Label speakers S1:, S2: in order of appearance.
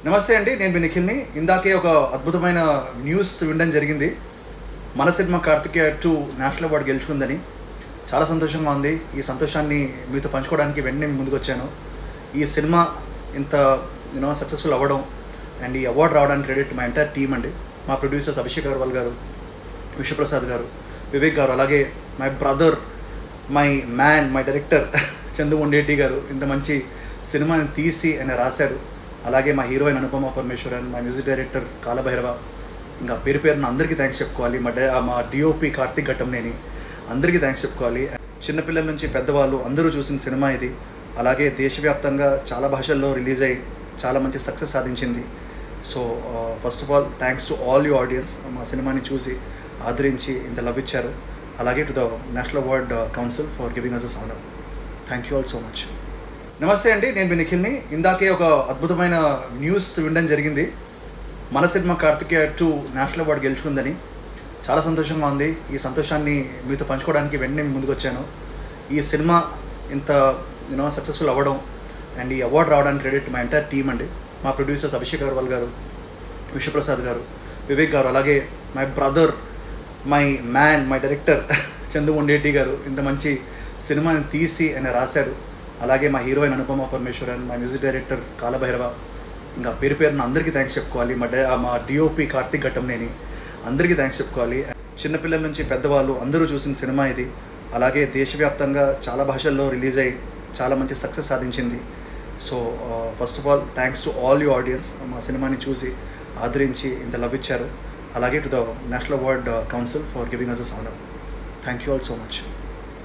S1: నమస్తే అండి, నేను మీ నిఖిల్ని. ఇందాకే ఒక అద్భుతమైన న్యూస్ వినడం జరిగింది. మన సినిమా కార్తికేయ 2 నేషనల్ అవార్డు గెలుచుకుందని. చాలా సంతోషంగా ఉంది. ఈ సంతోషాన్ని మీతో పంచుకోవడానికి వెంటనే ముందుకు వచ్చాను. ఈ సినిమా ఇంత సక్సెస్ఫుల్ అవ్వడం అండ్ ఈ అవార్డు రావడానికి క్రెడిట్ మా ఎంటైర్ టీమ్ అండి. మా ప్రొడ్యూసర్స్ అభిషేక్ అగర్వాల్ గారు, విశ్వప్రసాద్ గారు, వివేక్ గారు, అలాగే my brother, my man, my director Chandu Mondeti గారు ఇంత మంచి సినిమాని తీసి ఆయన రాశారు. అలాగే మా హీరోయిన్ అనుపమ పరమేశ్వరన్, మా మ్యూజిక్ డైరెక్టర్ కాలభైరవ, ఇంకా పేరు పేరున అందరికీ థ్యాంక్స్ చెప్పుకోవాలి. మా డిఓపి కార్తిక్ ఘట్టంనేని అందరికీ థ్యాంక్స్ చెప్పుకోవాలి. చిన్నపిల్లల నుంచి పెద్దవాళ్ళు అందరూ చూసిన సినిమా ఇది. అలాగే దేశవ్యాప్తంగా చాలా భాషల్లో రిలీజ్ అయ్యి చాలా మంచి సక్సెస్ సాధించింది. So first of all thanks to all you audiences, మా సినిమాని చూసి ఆదరించి ఇంత లవ్ ఇచ్చారు. అలాగే to the national award council for giving us this honour. Thank you all so much. నమస్తే అండి, నేను మీ నిఖిల్ని. ఇందాకే ఒక అద్భుతమైన న్యూస్ వినడం జరిగింది. మన సినిమా కార్తికేయ 2 నేషనల్ అవార్డు గెలుచుకుందని. చాలా సంతోషంగా ఉంది. ఈ సంతోషాన్ని మీతో పంచుకోవడానికి వెంటనే ముందుకు వచ్చాను. ఈ సినిమా ఇంత సక్సెస్ఫుల్ అవ్వడం అండ్ ఈ అవార్డు రావడానికి క్రెడిట్ మా ఎంటైర్ టీమ్ అండి. మా ప్రొడ్యూసర్స్ అభిషేక్ అగర్వాల్ గారు, విశ్వప్రసాద్ గారు, వివేక్ గారు, అలాగే my brother, my man, my director Chandu Mondeti గారు ఇంత మంచి సినిమాని తీసి ఆయన రాశారు. అలాగే మా హీరోయిన్ అనుపమ పరమేశ్వరన్, మా మ్యూజిక్ డైరెక్టర్ కాలభైరవ, ఇంకా పేరు పేరున అందరికీ థ్యాంక్స్ చెప్పుకోవాలి. మా డిఓపి కార్తిక్ ఘట్టంనేని అందరికీ థ్యాంక్స్ చెప్పుకోవాలి. చిన్నపిల్లల నుంచి పెద్దవాళ్ళు అందరూ చూసిన సినిమా ఇది. అలాగే దేశవ్యాప్తంగా చాలా భాషల్లో రిలీజ్ అయ్యి చాలా మంచి సక్సెస్ సాధించింది. So first of all thanks to all you audiences, మా సినిమాని చూసి ఆదరించి ఇంత లవ్ ఇచ్చారు. అలాగే to the national award council for giving us this honour. Thank you all so much.